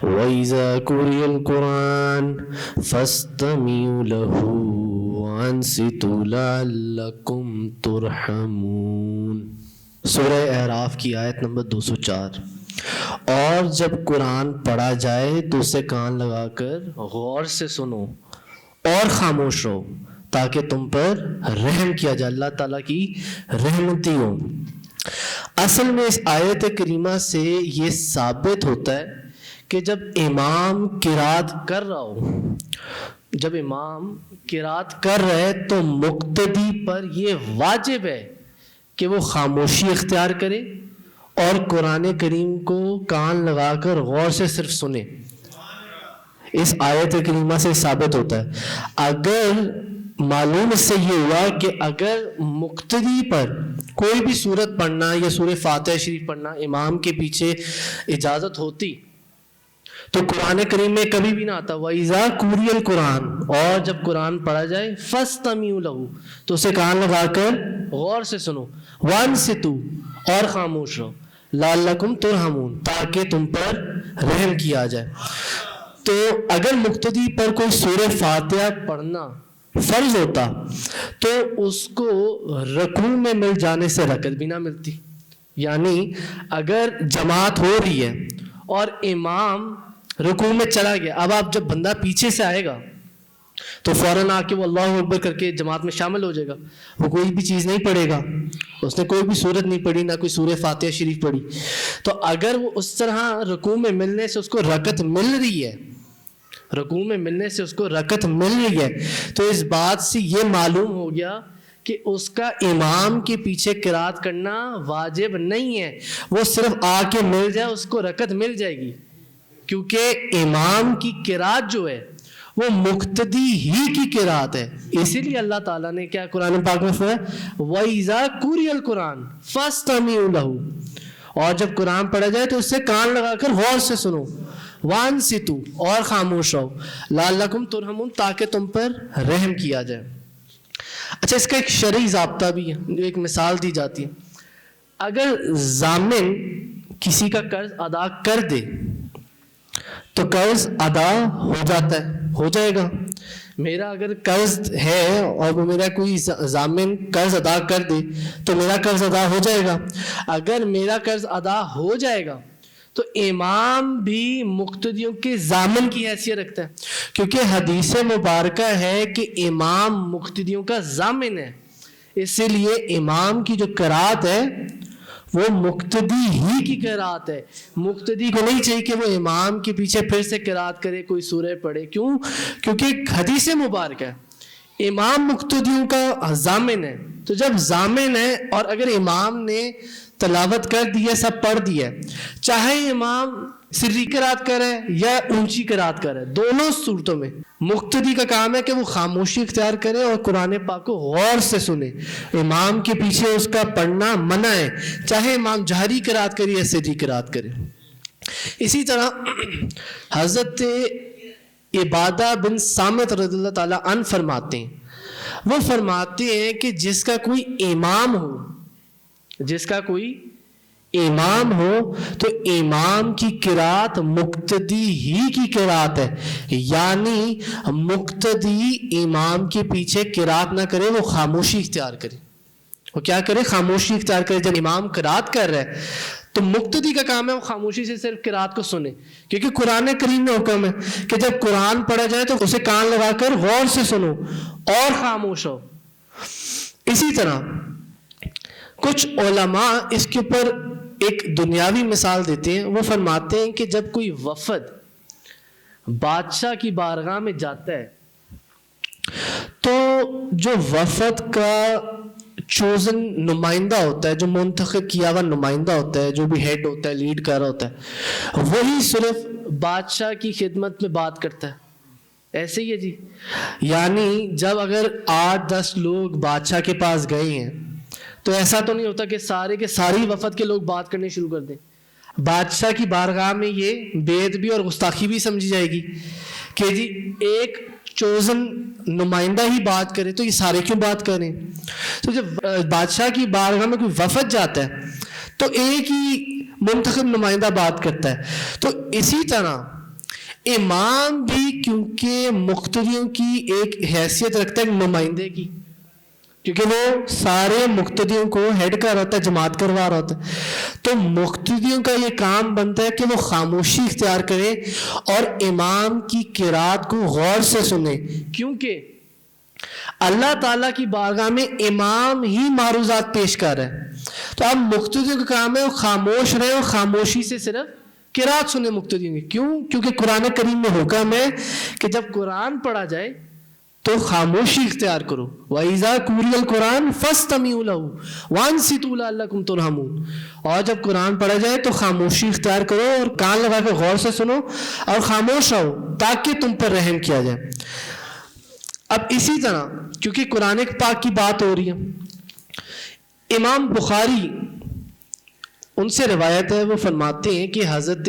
وَإِذَا قُرِئَ الْقُرْآنُ فَاسْتَمِعُوا لَهُ وَأَنصِتُوا لَعَلَّكُمْ تُرْحَمُونَ۔ سورہ اعراف کی آیت نمبر 204۔ اور جب قرآن پڑھا جائے تو اسے کان لگا کر غور سے سنو اور خاموش رہو تاکہ تم پر رحم کیا جائے، اللہ تعالیٰ کی رحمتی ہو۔ اصل میں اس آیت کریمہ سے یہ ثابت ہوتا ہے کہ جب امام قرات کر رہا ہو، جب امام قرات کر رہا ہے تو مقتدی پر یہ واجب ہے کہ وہ خاموشی اختیار کرے اور قرآن کریم کو کان لگا کر غور سے صرف سنے۔ اس آیت کریمہ سے ثابت ہوتا ہے۔ اگر معلوم اس سے یہ ہوا کہ اگر مقتدی پر کوئی بھی سورت پڑھنا یا سورہ فاتحہ شریف پڑھنا امام کے پیچھے اجازت ہوتی تو قرآن کریم میں کبھی بھی نہ آتا وَإِذَا قُرِئَ الْقُرْآنُ، اور جب قرآن پڑھا جائے فَاسْتَمِعُوا لَهُ، تو اسے کان لگا کر غور سے سنو، وَأَنصِتُوا، اور خاموش رہو، لَعَلَّكُمْ تُرْحَمُونَ، تاکہ تم پر رحم کیا جائے۔ تو اگر مقتدی پر کوئی سورہ فاتحہ پڑھنا فرض ہوتا تو اس کو رکوع میں مل جانے سے رکعت بھی نہ ملتی۔ یعنی اگر جماعت ہو رہی ہے اور امام رکوع میں چلا گیا، اب آپ جب بندہ پیچھے سے آئے گا تو فوراً آ کے وہ اللہ اکبر کر کے جماعت میں شامل ہو جائے گا، وہ کوئی بھی چیز نہیں پڑھے گا، اس نے کوئی بھی سورت نہیں پڑھی، نہ کوئی سورہ فاتحہ شریف پڑھی۔ تو اگر وہ اس طرح رکوع میں ملنے سے اس کو رکعت مل رہی ہے، رکوع میں ملنے سے اس کو رکعت مل رہی ہے، تو اس بات سے یہ معلوم ہو گیا کہ اس کا امام کے پیچھے قرات کرنا واجب نہیں ہے، وہ صرف آ کے مل جائے اس کو رکعت مل جائے گی، کیونکہ امام کی قرات جو ہے وہ مقتدی ہی کی قرات ہے۔ اسی لیے اللہ تعالیٰ نے کیا قرآن پاک میں فرمایا وَإِذَا قُرِئَ الْقُرْآنُ فَاسْتَمِعُوا لَهُ، اور جب قرآن پڑھا جائے تو اس سے کان لگا کر غور سے سنو، وَأَنصِتُوا، اور خاموش رہو، لَعَلَّكُمْ تُرْحَمُونَ، تاکہ تم پر رحم کیا جائے۔ اچھا، اس کا ایک شرعی ضابطہ بھی ہے، ایک مثال دی جاتی ہے۔ اگر ضامن کسی کا قرض ادا کر دے تو قرض ادا ہو جاتا ہے، ہو جائے گا۔ میرا اگر قرض ہے اور وہ میرا کوئی ضامن قرض ادا کر دے تو میرا قرض ادا ہو جائے گا۔ اگر میرا قرض ادا ہو جائے گا تو امام بھی مقتدیوں کے ضامن کی حیثیت رکھتا ہے، کیونکہ حدیث مبارکہ ہے کہ امام مقتدیوں کا ضامن ہے، اسی لیے امام کی جو قرات ہے وہ مقتدی ہی کی قرات ہے۔ مقتدی کو نہیں چاہیے کہ وہ امام کے پیچھے پھر سے قرات کرے، کوئی سورہ پڑھے، کیوں؟ کیونکہ حدیث مبارکہ ہے امام مقتدیوں کا ضامن ہے۔ تو جب ضامن ہے اور اگر امام نے تلاوت کر دی ہے، سب پڑھ دی ہے، چاہے امام سری قرات کرے یا اونچی قرات کرے، دونوں صورتوں میں مقتدی کا کام ہے کہ وہ خاموشی اختیار کرے اور قرآن پاک کو غور سے سنے۔ امام کے پیچھے اس کا پڑھنا منع ہے، چاہے امام جہری قرات کرے یا سری قرات کرے۔ اسی طرح حضرت عبادہ بن صامت رضی اللہ تعالیٰ عنہ فرماتے ہیں، وہ فرماتے ہیں کہ جس کا کوئی امام ہو، جس کا کوئی امام ہو تو امام کی قرات مقتدی ہی کی قرات ہے، یعنی مقتدی امام کے پیچھے قرات نہ کرے، وہ خاموشی اختیار کرے۔ وہ کیا کرے؟ خاموشی اختیار کرے۔ جب امام قرات کر رہا ہے تو مقتدی کا کام ہے وہ خاموشی سے صرف قرات کو سنے، کیونکہ قرآن کریم میں حکم ہے کہ جب قرآن پڑھا جائے تو اسے کان لگا کر غور سے سنو اور خاموش ہو۔ اسی طرح کچھ علماء اس کے اوپر ایک دنیاوی مثال دیتے ہیں، وہ فرماتے ہیں کہ جب کوئی وفد بادشاہ کی بارگاہ میں جاتا ہے تو جو وفد کا چوزن نمائندہ ہوتا ہے، جو منتخب کیا ہوا نمائندہ ہوتا ہے، جو بھی ہیڈ ہوتا ہے، لیڈ کر رہا ہوتا ہے، وہی صرف بادشاہ کی خدمت میں بات کرتا ہے۔ ایسے ہی ہے جی، یعنی جب اگر 8-10 لوگ بادشاہ کے پاس گئے ہیں تو ایسا تو نہیں ہوتا کہ سارے کے ساری وفد کے لوگ بات کرنے شروع کر دیں۔ بادشاہ کی بارگاہ میں یہ بے ادبی اور گستاخی بھی سمجھی جائے گی کہ جی ایک چوزن نمائندہ ہی بات کرے تو یہ سارے کیوں بات کریں۔ تو جب بادشاہ کی بارگاہ میں کوئی وفد جاتا ہے تو ایک ہی منتخب نمائندہ بات کرتا ہے۔ تو اسی طرح امام بھی کیونکہ مقتدیوں کی ایک حیثیت رکھتا ہے نمائندے کی، کیونکہ وہ سارے مقتدیوں کو ہیڈ کر رہا ہوتا ہے، جماعت کروا رہا ہوتا ہے، تو مقتدیوں کا یہ کام بنتا ہے کہ وہ خاموشی اختیار کریں اور امام کی قرات کو غور سے سنیں، کیونکہ اللہ تعالیٰ کی بارگاہ میں امام ہی معروضات پیش کر رہا ہے۔ تو اب مقتدیوں کا کام ہے وہ خاموش رہے اور خاموشی سے صرف قرات سنیں مقتدیوں کی۔ کیوں؟ کیونکہ قرآن کریم میں حکم ہے کہ جب قرآن پڑھا جائے تو خاموشی اختیار کرو، وَإِذَا قُرِئَ الْقُرْآنُ فَاسْتَمِعُوا لَهُ وَأَنصِتُوا لَعَلَّكُمْ تُرْحَمُونَ، اور جب قرآن پڑھا جائے تو خاموشی اختیار کرو اور کان لگا کے غور سے سنو اور خاموش رہو تاکہ تم پر رحم کیا جائے۔ اب اسی طرح کیونکہ قرآن پاک کی بات ہو رہی ہے، امام بخاری ان سے روایت ہے، وہ فرماتے ہیں کہ حضرت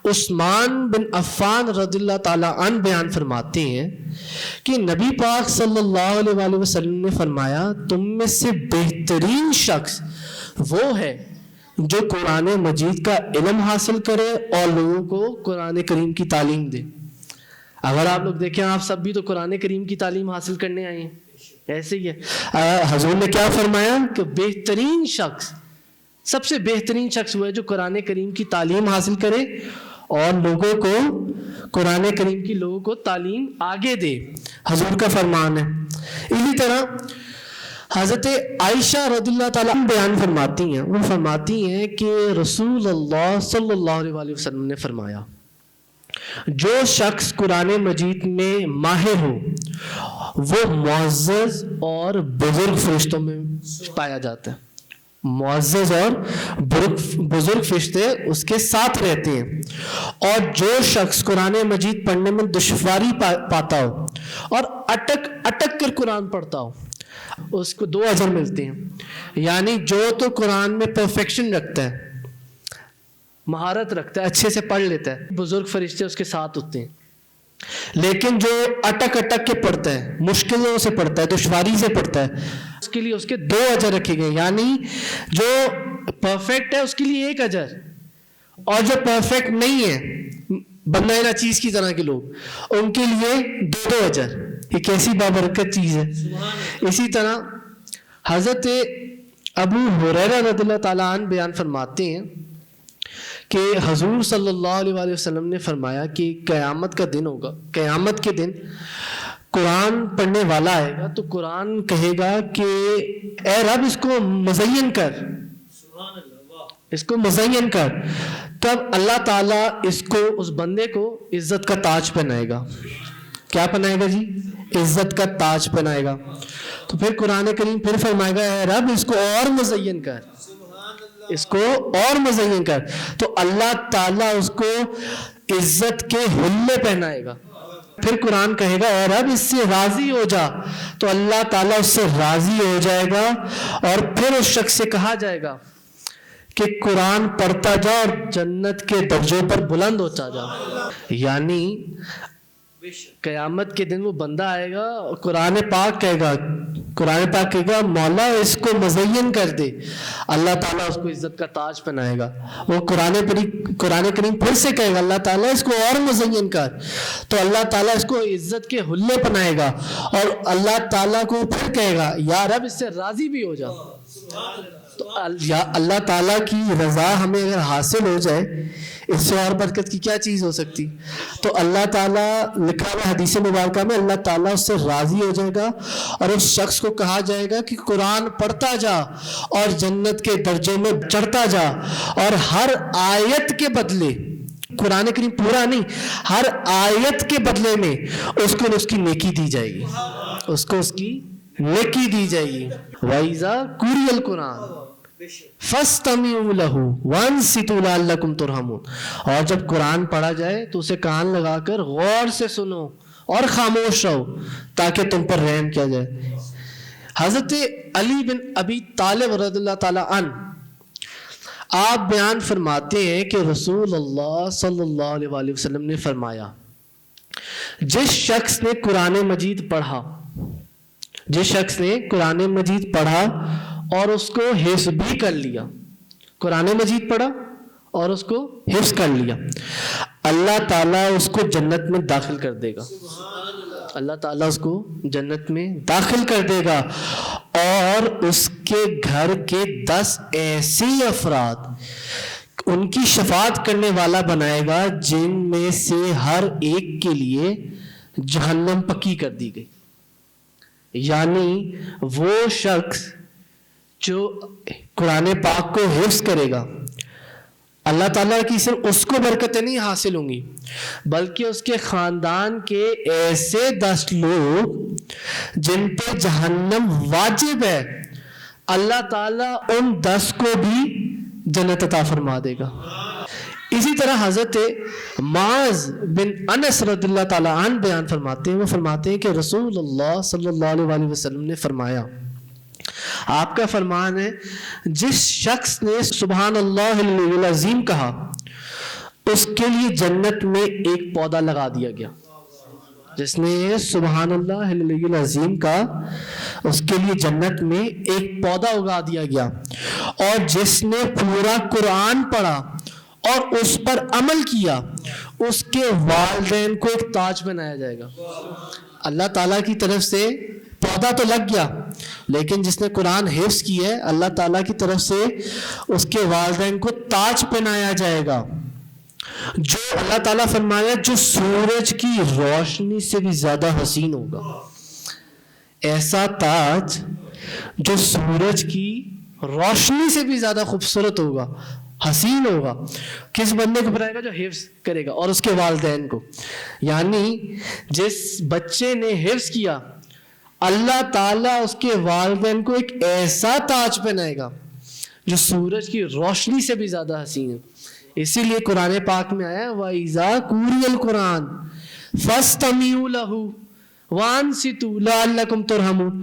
عثمان بن عفان رضی اللہ تعالیٰ عنہ بیان فرماتے ہیں کہ نبی پاک صلی اللہ علیہ وآلہ وسلم نے فرمایا تم میں سے بہترین شخص وہ ہے جو قرآن مجید کا علم حاصل کرے اور لوگوں کو قرآن کریم کی تعلیم دے۔ اگر آپ لوگ دیکھیں آپ سب بھی تو قرآن کریم کی تعلیم حاصل کرنے آئے ہیں، ایسے ہی ہے۔ حضور نے کیا فرمایا کہ بہترین شخص، سب سے بہترین شخص وہ ہے جو قرآن کریم کی تعلیم حاصل کرے اور لوگوں کو قرآن کریم کی لوگوں کو تعلیم آگے دے، حضور کا فرمان ہے۔ اسی طرح حضرت عائشہ رضی اللہ تعالیٰ بیان فرماتی ہیں، وہ فرماتی ہیں کہ رسول اللہ صلی اللہ علیہ وسلم نے فرمایا جو شخص قرآن مجید میں ماہر ہو وہ معزز اور بزرگ فرشتوں میں پایا جاتا ہے، معزز اور بزرگ فرشتے اس کے ساتھ رہتے ہیں، اور جو شخص قرآن مجید پڑھنے میں دشواری پاتا ہو اور اٹک کر قرآن پڑھتا ہو اس کو 2 اجر ملتے ہیں۔ یعنی جو تو قرآن میں پرفیکشن رکھتا ہے، مہارت رکھتا ہے، اچھے سے پڑھ لیتا ہے، بزرگ فرشتے اس کے ساتھ ہوتے ہیں، لیکن جو اٹک کے پڑھتا ہے، مشکلوں سے پڑھتا ہے، دشواری سے پڑھتا ہے، اس کے لیے اس کے 2 اجر رکھے گئے۔ یعنی جو پرفیکٹ ہے اس کے لیے 1 اجر، اور جو پرفیکٹ نہیں ہے بندہ نا چیز کی طرح کے لوگ ان کے لیے 2 اجر۔ یہ کیسی بابرکت چیز ہے۔ اسی طرح حضرت ابو ہریرہ رضی اللہ تعالیٰ عنہ بیان فرماتے ہیں کہ حضور صلی اللہ علیہ وآلہ وسلم نے فرمایا کہ قیامت کا دن ہوگا، قیامت کے دن قرآن پڑھنے والا آئے گا تو قرآن کہے گا کہ اے رب اس کو مزین کر، اس کو مزین کر، تب اللہ تعالیٰ اس بندے کو عزت کا تاج پہنائے گا۔ کیا پہنائے گا جی؟ عزت کا تاج پہنائے گا۔ تو پھر قرآن کریم پھر فرمائے گا اے رب اس کو اور مزین کر، اس کو اور مزین کر، تو اللہ تعالیٰ اس کو عزت کے حلے پہنائے گا۔ پھر قرآن کہے گا اے رب اس سے راضی ہو جا، تو اللہ تعالیٰ اس سے راضی ہو جائے گا، اور پھر اس شخص سے کہا جائے گا کہ قرآن پڑھتا جا اور جنت کے درجوں پر بلند ہوتا جا۔ یعنی قیامت کے دن وہ بندہ آئے گا اور قرآن پاک کہے گا مولا اس کو مزین کر دے، اللہ تعالیٰ اس کو عزت کا تاج پہنائے گا۔ وہ قرآن کریم پھر سے کہے گا اللہ تعالیٰ اس کو اور مزین کر، تو اللہ تعالیٰ اس کو عزت کے حلے پہنائے گا، اور اللہ تعالیٰ کو پھر کہے گا یا رب اس سے راضی بھی ہو جا۔ تو اللہ تعالیٰ کی رضا ہمیں اگر حاصل ہو جائے اس سے اور برکت کی کیا چیز ہو سکتی۔ تو اللہ تعالیٰ لکھا ہوا حدیث مبارکہ میں اللہ تعالیٰ اس سے راضی ہو جائے گا، اور اس شخص کو کہا جائے گا کہ قرآن پڑھتا جا اور جنت کے درجے میں چڑھتا جا، اور ہر آیت کے بدلے، قرآن کریم پورا نہیں، ہر آیت کے بدلے میں اس کو اس کی نیکی دی جائے گی، اس کو اس کی نیکی دی جائے گی۔ وَإِذَا قُرِئَ الْقُرْآنُ فَاسْتَمِعُوا لَهُ وَأَنصِتُوا لَعَلَّكُمْ تُرْحَمُونَ، اور جب قرآن پڑھا جائے تو اسے کان لگا کر غور سے سنو اور خاموش رہو تاکہ تم پر رحم کیا جائے۔ حضرت علی بن ابی طالب رضی اللہ تعالیٰ عنہ آپ بیان فرماتے ہیں کہ رسول اللہ صلی اللہ علیہ وآلہ وسلم نے فرمایا جس شخص نے قرآن مجید پڑھا، جس شخص نے قرآن مجید پڑھا اور اس کو حفظ بھی کر لیا، قرآن مجید پڑھا اور اس کو حفظ کر لیا، اللہ تعالیٰ اس کو جنت میں داخل کر دے گا. اللہ تعالیٰ اس کو جنت میں داخل کر دے گا اور اس کے گھر کے 10 ایسے افراد ان کی شفاعت کرنے والا بنائے گا جن میں سے ہر ایک کے لیے جہنم پکی کر دی گئی. یعنی وہ شخص جو قرآن پاک کو حفظ کرے گا، اللہ تعالیٰ کی صرف اس کو برکتیں نہیں حاصل ہوں گی بلکہ اس کے خاندان کے ایسے 10 لوگ جن پہ جہنم واجب ہے، اللہ تعالیٰ ان 10 کو بھی جنت عطا فرما دے گا. اسی طرح حضرت معاذ بن انس رضی اللہ تعالیٰ عنہ بیان فرماتے ہیں، وہ فرماتے ہیں کہ رسول اللہ صلی اللہ علیہ وسلم نے فرمایا، آپ کا فرمان ہے، جس شخص نے سبحان اللہ العلی العظیم کہا اس کے لیے جنت میں ایک پودا لگا دیا گیا. جس نے سبحان اللہ العلی العظیم کہا اس کے لیے جنت میں ایک پودا اگا دیا گیا. اور جس نے پورا قرآن پڑھا اور اس پر عمل کیا اس کے والدین کو ایک تاج بنایا جائے گا. اللہ تعالیٰ کی طرف سے پودا تو لگ گیا لیکن جس نے قرآن حفظ کی ہے اللہ تعالیٰ کی طرف سے اس کے والدین کو تاج پہنایا جائے گا. جو اللہ تعالیٰ فرمایا جو سورج کی روشنی سے بھی زیادہ حسین ہوگا. ایسا تاج جو سورج کی روشنی سے بھی زیادہ خوبصورت ہوگا، حسین ہوگا، کس بندے کو پڑھائے گا؟ جو حفظ کرے گا اور اس کے والدین کو. یعنی جس بچے نے حفظ کیا اللہ تعالیٰ اس کے والدین کو ایک ایسا تاج پہنائے گا جو سورج کی روشنی سے بھی زیادہ حسین ہے. اسی لیے قرآن پاک میں آیا وَإِذَا قُرِئَ الْقُرْآنُ فَاسْتَمِعُوا لَهُ وَأَنصِتُوا لَعَلَّكُمْ تُرْحَمُونَ.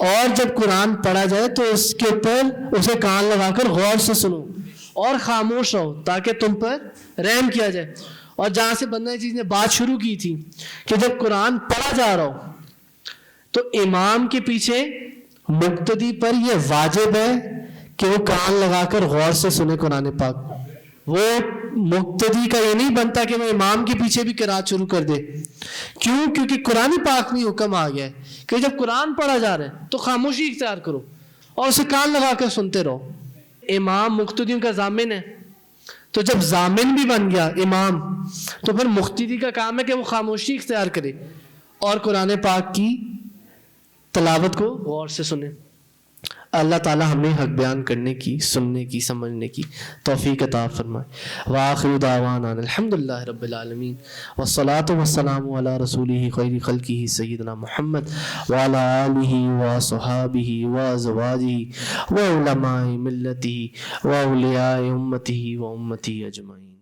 اور جب قرآن پڑھا جائے تو اس کے اوپر اسے کان لگا کر غور سے سنو اور خاموش رہو تاکہ تم پر رحم کیا جائے. اور جہاں سے بندہ چیز نے بات شروع کی تھی کہ جب قرآن پڑھا جا رہا ہو تو امام کے پیچھے مقتدی پر یہ واجب ہے کہ وہ کان لگا کر غور سے سنے قرآن پاک. وہ مقتدی کا یہ نہیں بنتا کہ وہ امام کے پیچھے بھی قرات شروع کر دے. کیوں؟ کیونکہ قرآن پاک میں حکم آ گیا ہے کہ جب قرآن پڑھا جا رہا ہے تو خاموشی اختیار کرو اور اسے کان لگا کر سنتے رہو. امام مقتدیوں کا ضامن ہے تو جب ضامن بھی بن گیا امام تو پھر مقتدی کا کام ہے کہ وہ خاموشی اختیار کرے اور قرآن پاک کی تلاوت کو غور سے سنے. اللہ تعالی ہمیں حق بیان کرنے کی، سننے کی، سمجھنے کی توفیق عطا فرمائے. وآخر دعوانا الحمدللہ رب العالمین والصلاة والسلام علی رسولہ خیر خلقہ سیدنا محمد وعلی آلہ وصحابہ وازواجہ وعلماء ملتہ واولیاء امتہ و امتی اجمعین.